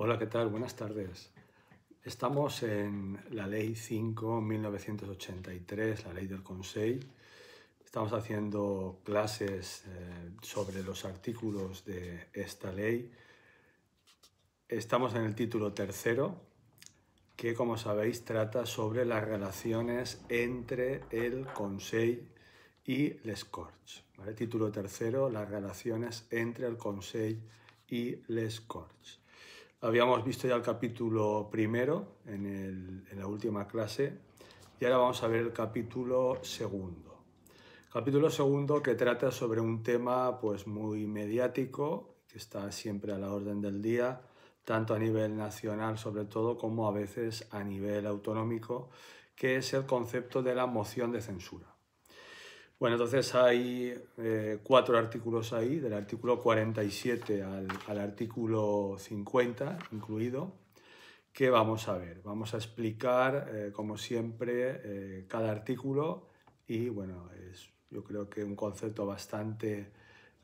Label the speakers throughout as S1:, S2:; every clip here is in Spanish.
S1: Hola, ¿qué tal? Buenas tardes. Estamos en la Ley 5/1983, la Ley del Consell. Estamos haciendo clases sobre los artículos de esta ley. Estamos en el título tercero, que como sabéis trata sobre las relaciones entre el Consell y les Corts. ¿Vale? Título tercero, las relaciones entre el Consell y les Corts. Habíamos visto ya el capítulo primero en la última clase y ahora vamos a ver el capítulo segundo. Capítulo segundo que trata sobre un tema pues muy mediático, que está siempre a la orden del día, tanto a nivel nacional sobre todo como a veces a nivel autonómico, que es el concepto de la moción de censura. Bueno, entonces hay 4 artículos ahí, del artículo 47 al artículo 50 incluido, que vamos a ver. Vamos a explicar, como siempre, cada artículo y, bueno, yo creo que un concepto bastante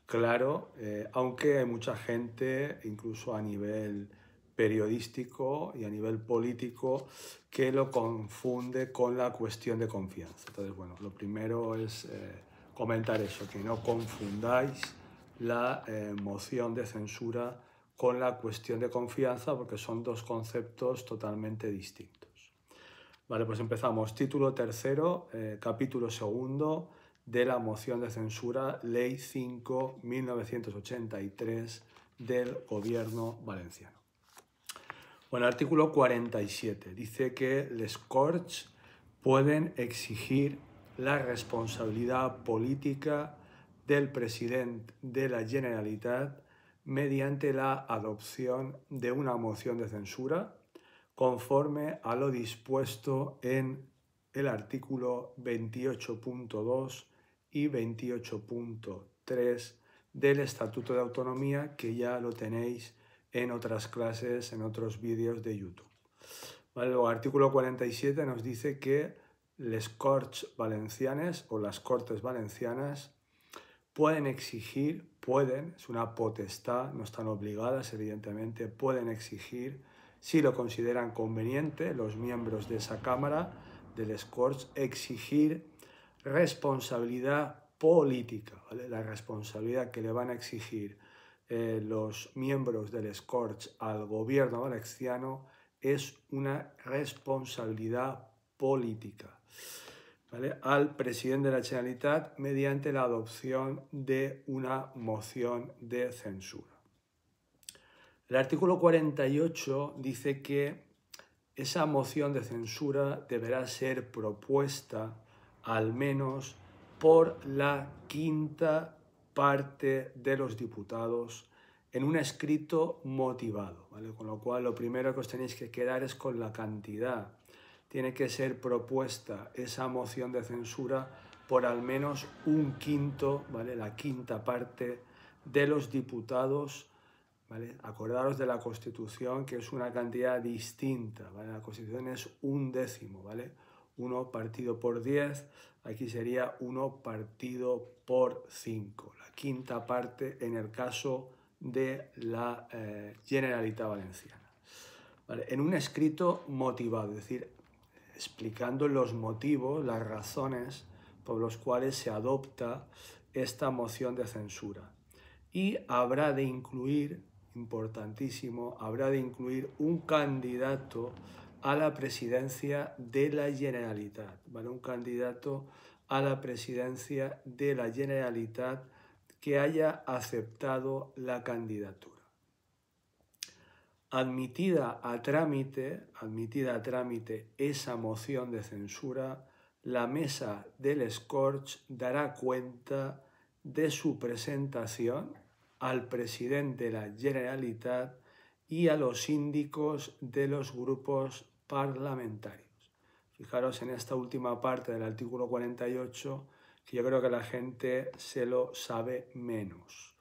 S1: claro, aunque hay mucha gente, incluso a nivel periodístico y a nivel político, que lo confunde con la cuestión de confianza. Entonces, bueno, lo primero es comentar eso, que no confundáis la moción de censura con la cuestión de confianza, porque son dos conceptos totalmente distintos. Vale, pues empezamos. Título tercero, capítulo segundo de la moción de censura, Ley 5/1983 del Gobierno valenciano. Bueno, artículo 47 dice que les Corts pueden exigir la responsabilidad política del presidente de la Generalitat mediante la adopción de una moción de censura conforme a lo dispuesto en el artículo 28.2 y 28.3 del Estatuto de Autonomía, que ya lo tenéis en otras clases, en otros vídeos de YouTube. Vale, el artículo 47 nos dice que les Corts Valencianes o las Cortes Valencianas pueden exigir, es una potestad, no están obligadas evidentemente, pueden exigir, si lo consideran conveniente, los miembros de esa Cámara de les Corts, exigir responsabilidad política, ¿vale? La responsabilidad que le van a exigir los miembros de les Corts al gobierno valenciano es una responsabilidad política, ¿vale? Al presidente de la Generalitat mediante la adopción de una moción de censura. El artículo 48 dice que esa moción de censura deberá ser propuesta al menos por la quinta parte de los diputados en un escrito motivado, ¿vale? Con lo cual lo primero que os tenéis que quedar es con la cantidad. Tiene que ser propuesta esa moción de censura por al menos un quinto, ¿vale? La quinta parte de los diputados, ¿vale? Acordaros de la Constitución, que es una cantidad distinta, ¿vale? La Constitución es un décimo, ¿vale? 1 partido por 10, aquí sería 1 partido por 5, la quinta parte en el caso de la Generalitat Valenciana, ¿vale? En un escrito motivado, es decir, explicando los motivos, las razones por los cuales se adopta esta moción de censura. Y habrá de incluir, importantísimo, habrá de incluir un candidato a la presidencia de la Generalitat, ¿vale? Un candidato a la presidencia de la Generalitat que haya aceptado la candidatura. Admitida a trámite esa moción de censura, la mesa de les Corts dará cuenta de su presentación al presidente de la Generalitat y a los síndicos de los grupos parlamentarios. Fijaros en esta última parte del artículo 48, que yo creo que la gente se lo sabe menos,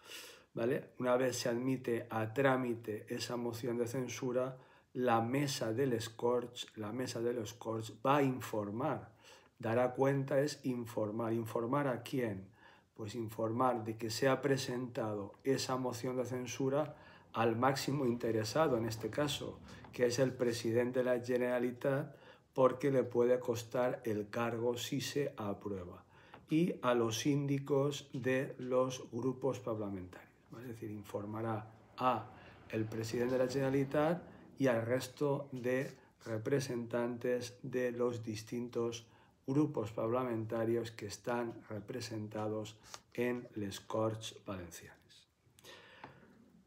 S1: ¿vale? Una vez se admite a trámite esa moción de censura, la mesa de les Corts va a informar, dará cuenta es informar. ¿Informar a quién? Pues informar de que se ha presentado esa moción de censura al máximo interesado en este caso, que es el presidente de la Generalitat, porque le puede costar el cargo si se aprueba, y a los síndicos de los grupos parlamentarios. Es decir, informará a el presidente de la Generalitat y al resto de representantes de los distintos grupos parlamentarios que están representados en les Corts Valencianes.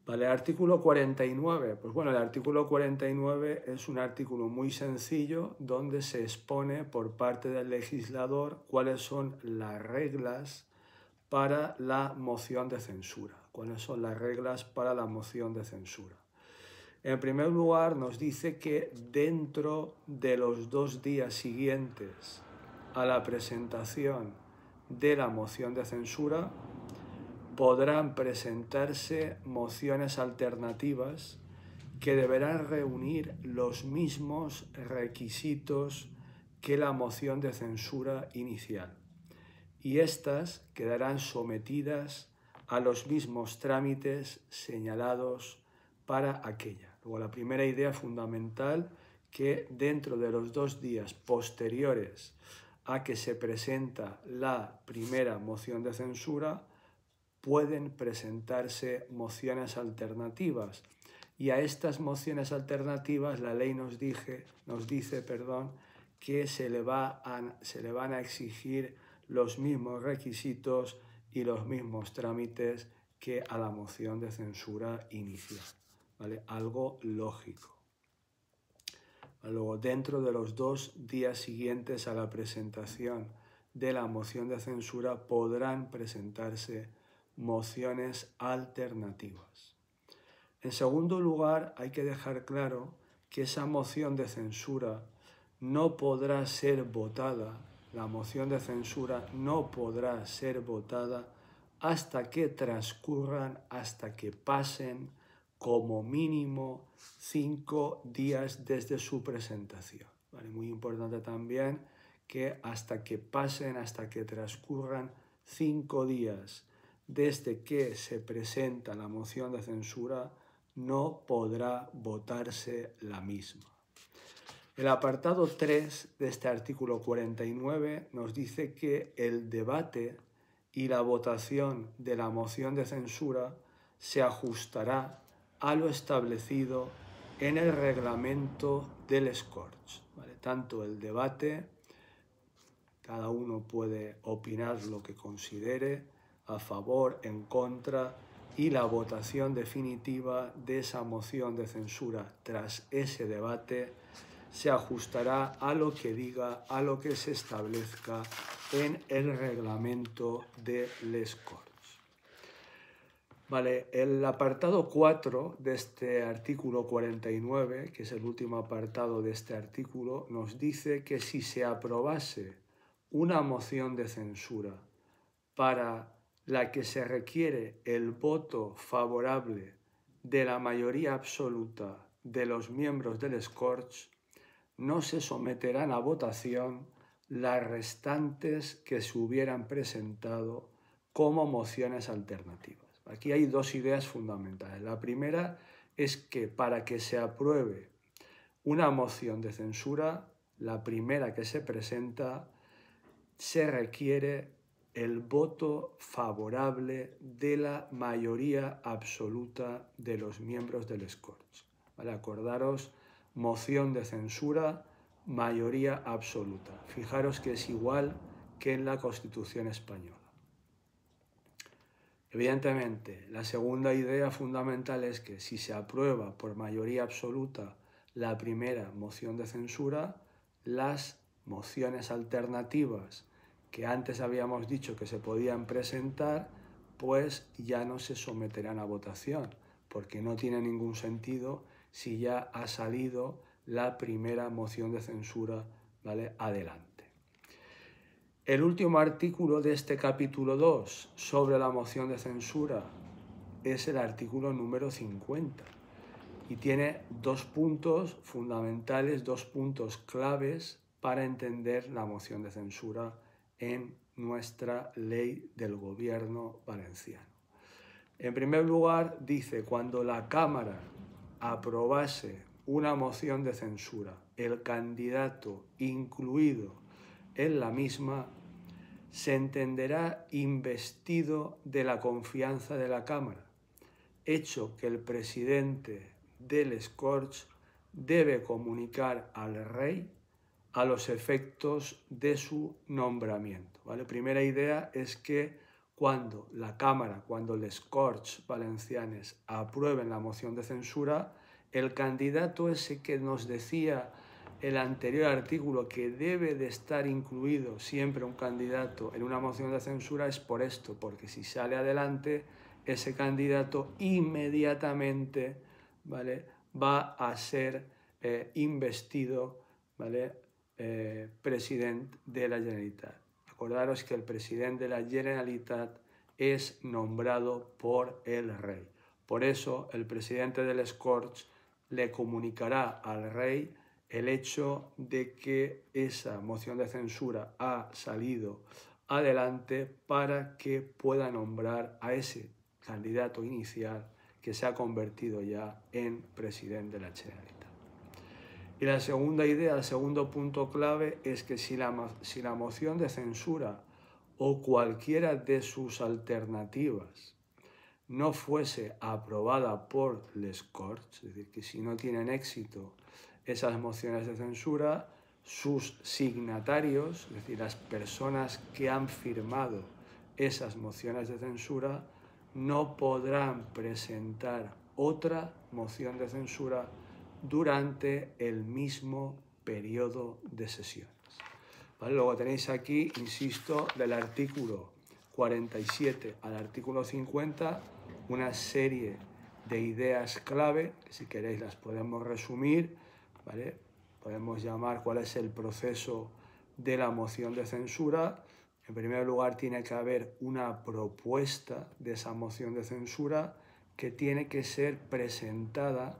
S1: Vale, artículo 49. Pues bueno, el artículo 49 es un artículo muy sencillo donde se expone por parte del legislador cuáles son las reglas para la moción de censura. ¿Cuáles son las reglas para la moción de censura? En primer lugar, nos dice que dentro de los 2 días siguientes a la presentación de la moción de censura podrán presentarse mociones alternativas que deberán reunir los mismos requisitos que la moción de censura inicial, y éstas quedarán sometidas a los mismos trámites señalados para aquella. Luego, la primera idea fundamental, que dentro de los 2 días posteriores a que se presenta la primera moción de censura, pueden presentarse mociones alternativas, y a estas mociones alternativas la ley nos dice que se le van a exigir los mismos requisitos y los mismos trámites que a la moción de censura inicial, ¿vale? Algo lógico. Luego, dentro de los 2 días siguientes a la presentación de la moción de censura podrán presentarse mociones alternativas. En segundo lugar, hay que dejar claro que esa moción de censura no podrá ser votada, la moción de censura no podrá ser votada hasta que pasen como mínimo 5 días desde su presentación. ¿Vale? Muy importante también que hasta que transcurran 5 días desde que se presenta la moción de censura, no podrá votarse la misma. El apartado 3 de este artículo 49 nos dice que el debate y la votación de la moción de censura se ajustará a lo establecido en el reglamento de les Corts. ¿Vale? Tanto el debate, cada uno puede opinar lo que considere, a favor, en contra, y la votación definitiva de esa moción de censura tras ese debate se ajustará a lo que diga, a lo que se establezca en el reglamento de les Corts. Vale, el apartado 4 de este artículo 49, que es el último apartado de este artículo, nos dice que si se aprobase una moción de censura para la que se requiere el voto favorable de la mayoría absoluta de los miembros de les Corts, no se someterán a votación las restantes que se hubieran presentado como mociones alternativas. Aquí hay 2 ideas fundamentales. La primera es que para que se apruebe una moción de censura, la primera que se presenta, se requiere el voto favorable de la mayoría absoluta de los miembros de les Corts. ¿Vale? Acordaros, moción de censura, mayoría absoluta. Fijaros que es igual que en la Constitución española. Evidentemente, la segunda idea fundamental es que si se aprueba por mayoría absoluta la primera moción de censura, las mociones alternativas que antes habíamos dicho que se podían presentar, pues ya no se someterán a votación, porque no tiene ningún sentido si ya ha salido la primera moción de censura, ¿vale?, adelante. El último artículo de este capítulo 2 sobre la moción de censura es el artículo número 50 y tiene 2 puntos fundamentales, 2 puntos claves para entender la moción de censura en nuestra ley del gobierno valenciano. En primer lugar, dice, cuando la Cámara aprobase una moción de censura, el candidato incluido en la misma se entenderá investido de la confianza de la Cámara, hecho que el presidente del Corts debe comunicar al rey a los efectos de su nombramiento. ¿Vale? Primera idea es que cuando la Cámara, cuando les Corts Valencianes aprueben la moción de censura, el candidato ese que nos decía el anterior artículo que debe de estar incluido siempre un candidato en una moción de censura es por esto, porque si sale adelante ese candidato inmediatamente, ¿vale?, va a ser investido, ¿vale?, presidente de la Generalitat. Acordaros que el presidente de la Generalitat es nombrado por el rey. Por eso el presidente del Corts le comunicará al rey el hecho de que esa moción de censura ha salido adelante para que pueda nombrar a ese candidato inicial que se ha convertido ya en presidente de la Generalitat. Y la segunda idea, el segundo punto clave es que si la moción de censura o cualquiera de sus alternativas no fuese aprobada por les Corts, es decir, que si no tienen éxito esas mociones de censura, sus signatarios, es decir, las personas que han firmado esas mociones de censura, no podrán presentar otra moción de censura durante el mismo periodo de sesiones. ¿Vale? Luego tenéis aquí, insisto, del artículo 47 al artículo 50, una serie de ideas clave, que si queréis las podemos resumir, ¿vale? Podemos llamar cuál es el proceso de la moción de censura. En primer lugar, tiene que haber una propuesta de esa moción de censura que tiene que ser presentada,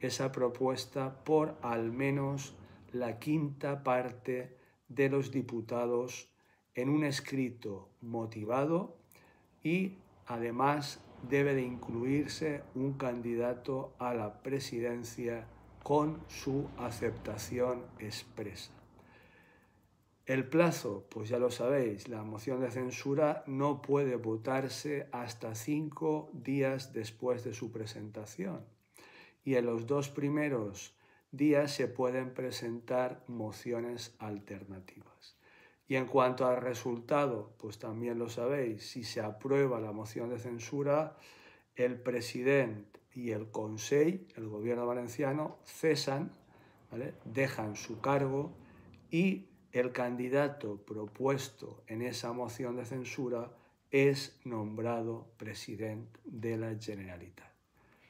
S1: esa propuesta, por al menos la quinta parte de los diputados en un escrito motivado y además debe de incluirse un candidato a la presidencia con su aceptación expresa. El plazo, pues ya lo sabéis, la moción de censura no puede votarse hasta 5 días después de su presentación y en los 2 primeros días se pueden presentar mociones alternativas. Y en cuanto al resultado, pues también lo sabéis, si se aprueba la moción de censura, el presidente y el Consell, el gobierno valenciano, cesan, ¿vale?, dejan su cargo y el candidato propuesto en esa moción de censura es nombrado presidente de la Generalitat.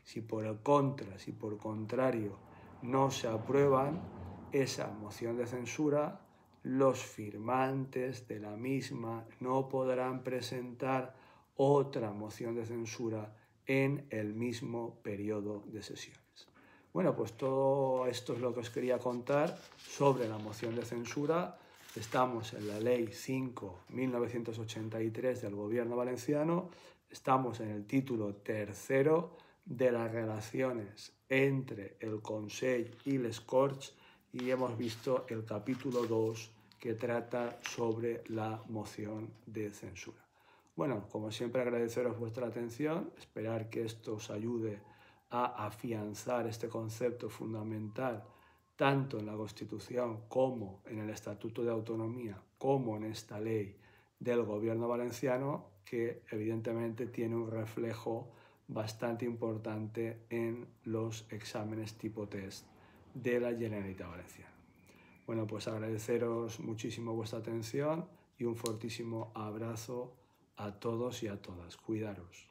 S1: Si por el contrario no se aprueban esa moción de censura, los firmantes de la misma no podrán presentar otra moción de censura en el mismo periodo de sesiones. Bueno, pues todo esto es lo que os quería contar sobre la moción de censura. Estamos en la Ley 5/1983 del Gobierno valenciano, estamos en el título tercero de las relaciones entre el Consell y les Corts y hemos visto el capítulo 2 que trata sobre la moción de censura. Bueno, como siempre, agradeceros vuestra atención, esperar que esto os ayude a afianzar este concepto fundamental tanto en la Constitución como en el Estatuto de Autonomía, como en esta ley del Gobierno valenciano, que evidentemente tiene un reflejo bastante importante en los exámenes tipo test de la Generalitat Valenciana. Bueno, pues agradeceros muchísimo vuestra atención y un fortísimo abrazo a todos y a todas. Cuidaros.